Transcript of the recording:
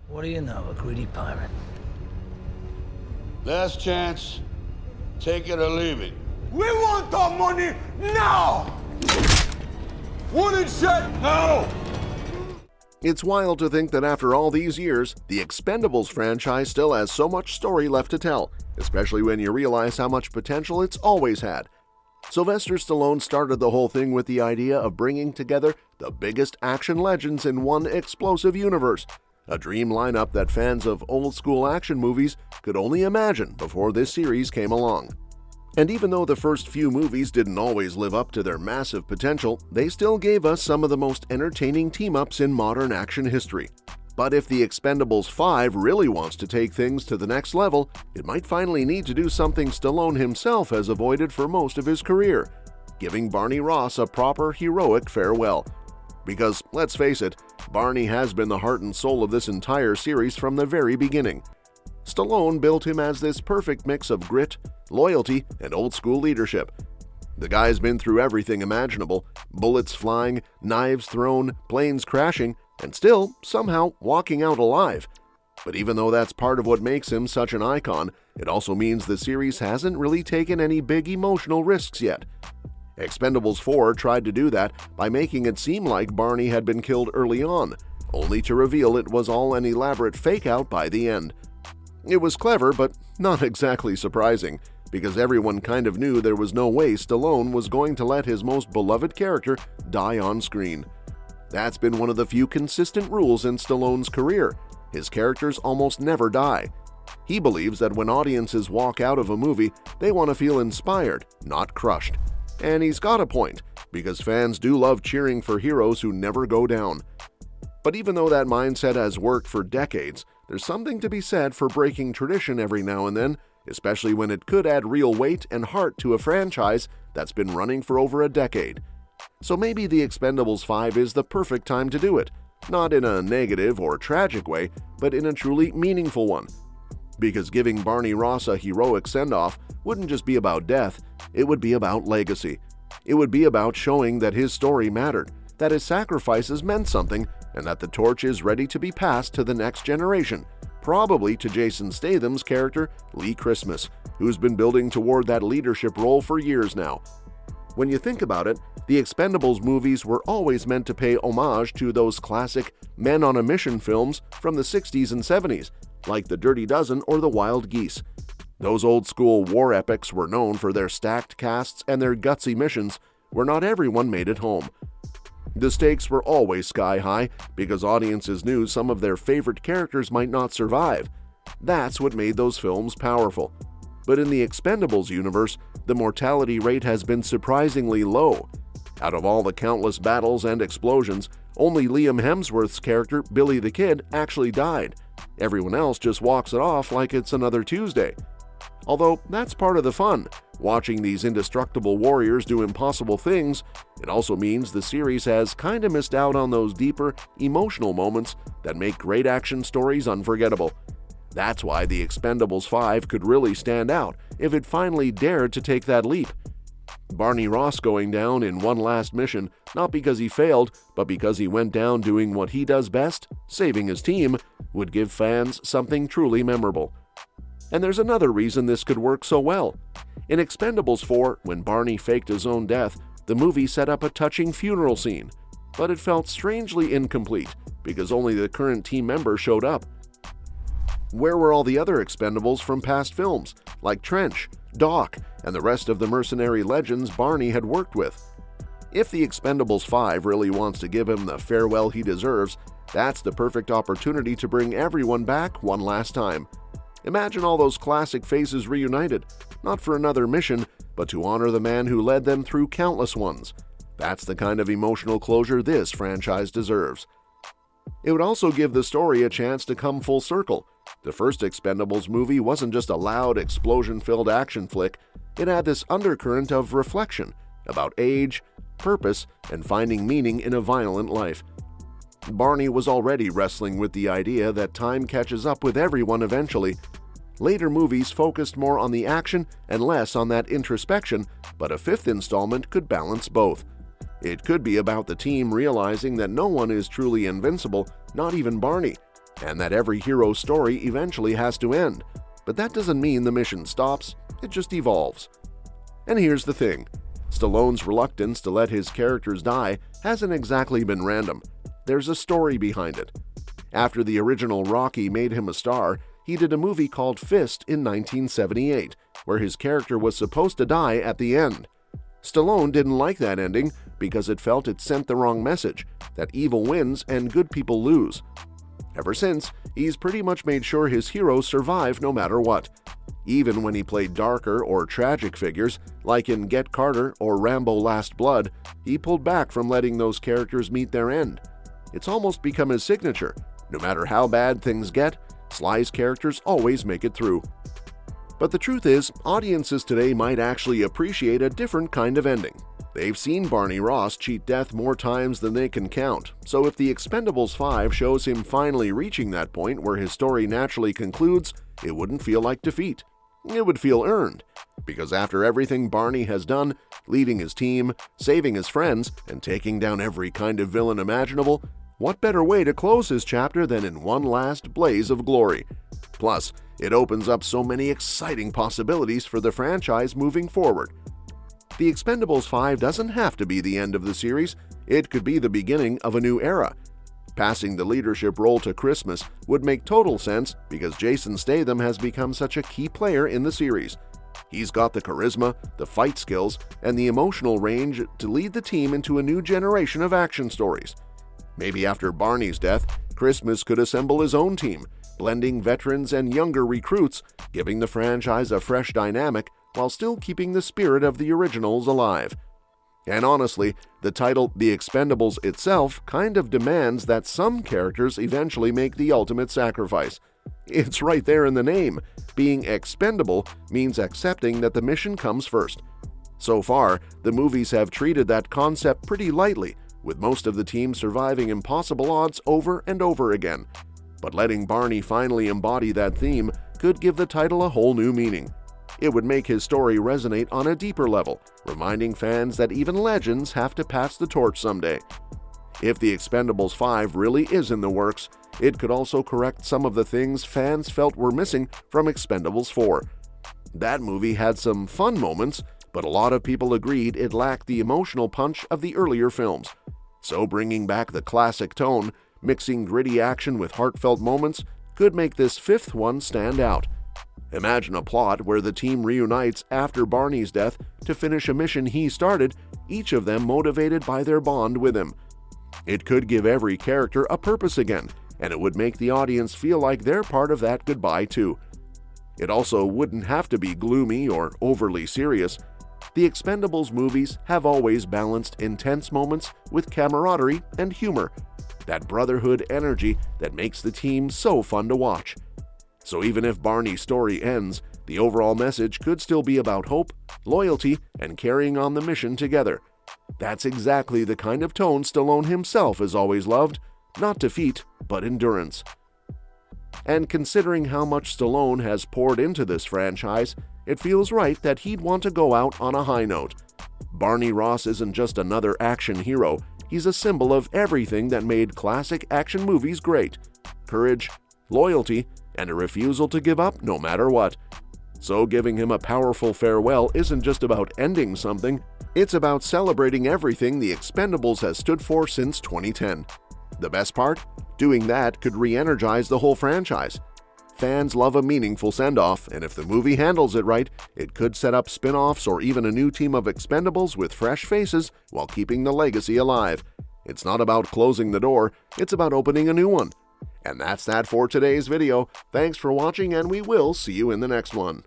What do you know, a greedy pirate? Last chance. Take it or leave it. We want our money now! Wooden shit, now! It's wild to think that after all these years, the Expendables franchise still has so much story left to tell, especially when you realize how much potential it's always had. Sylvester Stallone started the whole thing with the idea of bringing together the biggest action legends in one explosive universe, a dream lineup that fans of old-school action movies could only imagine before this series came along. And even though the first few movies didn't always live up to their massive potential, they still gave us some of the most entertaining team-ups in modern action history. But if the Expendables 5 really wants to take things to the next level, it might finally need to do something Stallone himself has avoided for most of his career, giving Barney Ross a proper heroic farewell. Because, let's face it, Barney has been the heart and soul of this entire series from the very beginning. Stallone built him as this perfect mix of grit, loyalty, and old-school leadership. The guy's been through everything imaginable, bullets flying, knives thrown, planes crashing, and still, somehow, walking out alive. But even though that's part of what makes him such an icon, it also means the series hasn't really taken any big emotional risks yet. Expendables 4 tried to do that by making it seem like Barney had been killed early on, only to reveal it was all an elaborate fake-out by the end. It was clever, but not exactly surprising, because everyone kind of knew there was no way Stallone was going to let his most beloved character die on screen. That's been one of the few consistent rules in Stallone's career. His characters almost never die. He believes that when audiences walk out of a movie, they want to feel inspired, not crushed. And he's got a point, because fans do love cheering for heroes who never go down. But even though that mindset has worked for decades, there's something to be said for breaking tradition every now and then, especially when it could add real weight and heart to a franchise that's been running for over a decade. So maybe The Expendables 5 is the perfect time to do it, not in a negative or tragic way, but in a truly meaningful one. Because giving Barney Ross a heroic send-off wouldn't just be about death, it would be about legacy. It would be about showing that his story mattered, that his sacrifices meant something, and that the torch is ready to be passed to the next generation, probably to Jason Statham's character, Lee Christmas, who's been building toward that leadership role for years now. When you think about it, the Expendables movies were always meant to pay homage to those classic men-on-a-mission films from the 60s and 70s, like The Dirty Dozen or The Wild Geese. Those old-school war epics were known for their stacked casts and their gutsy missions, where not everyone made it home. The stakes were always sky-high because audiences knew some of their favorite characters might not survive. That's what made those films powerful. But in the Expendables universe, the mortality rate has been surprisingly low. Out of all the countless battles and explosions, only Liam Hemsworth's character, Billy the Kid, actually died. Everyone else just walks it off like it's another Tuesday. Although that's part of the fun. Watching these indestructible warriors do impossible things, it also means the series has kinda missed out on those deeper, emotional moments that make great action stories unforgettable. That's why The Expendables 5 could really stand out if it finally dared to take that leap. Barney Ross going down in one last mission, not because he failed, but because he went down doing what he does best, saving his team, would give fans something truly memorable. And there's another reason this could work so well. In Expendables 4, when Barney faked his own death, the movie set up a touching funeral scene, but it felt strangely incomplete because only the current team members showed up. Where were all the other Expendables from past films, like Trench, Doc, and the rest of the mercenary legends Barney had worked with? If The Expendables 5 really wants to give him the farewell he deserves, that's the perfect opportunity to bring everyone back one last time. Imagine all those classic faces reunited, not for another mission, but to honor the man who led them through countless ones. That's the kind of emotional closure this franchise deserves. It would also give the story a chance to come full circle. The first Expendables movie wasn't just a loud, explosion-filled action flick. It had this undercurrent of reflection about age, purpose, and finding meaning in a violent life. Barney was already wrestling with the idea that time catches up with everyone eventually. Later movies focused more on the action and less on that introspection, but a fifth installment could balance both. It could be about the team realizing that no one is truly invincible, not even Barney. and that every hero's story eventually has to end. But that doesn't mean the mission stops, it just evolves. And here's the thing. Stallone's reluctance to let his characters die hasn't exactly been random. There's a story behind it. After the original Rocky made him a star, he did a movie called Fist in 1978, where his character was supposed to die at the end. Stallone didn't like that ending because it felt it sent the wrong message, that evil wins and good people lose. Ever since, he's pretty much made sure his heroes survive no matter what. Even when he played darker or tragic figures, like in Get Carter or Rambo Last Blood, he pulled back from letting those characters meet their end. It's almost become his signature. No matter how bad things get, Sly's characters always make it through. But the truth is, audiences today might actually appreciate a different kind of ending. They've seen Barney Ross cheat death more times than they can count, so if the Expendables 5 shows him finally reaching that point where his story naturally concludes, it wouldn't feel like defeat. It would feel earned, because after everything Barney has done, leading his team, saving his friends, and taking down every kind of villain imaginable, what better way to close his chapter than in one last blaze of glory? Plus, it opens up so many exciting possibilities for the franchise moving forward. The Expendables 5 doesn't have to be the end of the series, it could be the beginning of a new era. Passing the leadership role to Christmas would make total sense because Jason Statham has become such a key player in the series. He's got the charisma, the fight skills, and the emotional range to lead the team into a new generation of action stories. Maybe after Barney's death, Christmas could assemble his own team, blending veterans and younger recruits, giving the franchise a fresh dynamic while still keeping the spirit of the originals alive. And honestly, the title The Expendables itself kind of demands that some characters eventually make the ultimate sacrifice. It's right there in the name. Being expendable means accepting that the mission comes first. So far, the movies have treated that concept pretty lightly, with most of the team surviving impossible odds over and over again. But letting Barney finally embody that theme could give the title a whole new meaning. It would make his story resonate on a deeper level, reminding fans that even legends have to pass the torch someday. If The Expendables 5 really is in the works, it could also correct some of the things fans felt were missing from Expendables 4. That movie had some fun moments, but a lot of people agreed it lacked the emotional punch of the earlier films. So bringing back the classic tone, mixing gritty action with heartfelt moments, could make this fifth one stand out. Imagine a plot where the team reunites after Barney's death to finish a mission he started, each of them motivated by their bond with him. It could give every character a purpose again, and it would make the audience feel like they're part of that goodbye too. It also wouldn't have to be gloomy or overly serious. The Expendables movies have always balanced intense moments with camaraderie and humor, that brotherhood energy that makes the team so fun to watch. So even if Barney's story ends, the overall message could still be about hope, loyalty, and carrying on the mission together. That's exactly the kind of tone Stallone himself has always loved, not defeat, but endurance. And considering how much Stallone has poured into this franchise, it feels right that he'd want to go out on a high note. Barney Ross isn't just another action hero, he's a symbol of everything that made classic action movies great: courage, loyalty, and a refusal to give up no matter what. So giving him a powerful farewell isn't just about ending something, it's about celebrating everything The Expendables has stood for since 2010. The best part? Doing that could re-energize the whole franchise. Fans love a meaningful send-off, and if the movie handles it right, it could set up spin-offs or even a new team of Expendables with fresh faces while keeping the legacy alive. It's not about closing the door, it's about opening a new one. And that's that for today's video. Thanks for watching, and we will see you in the next one.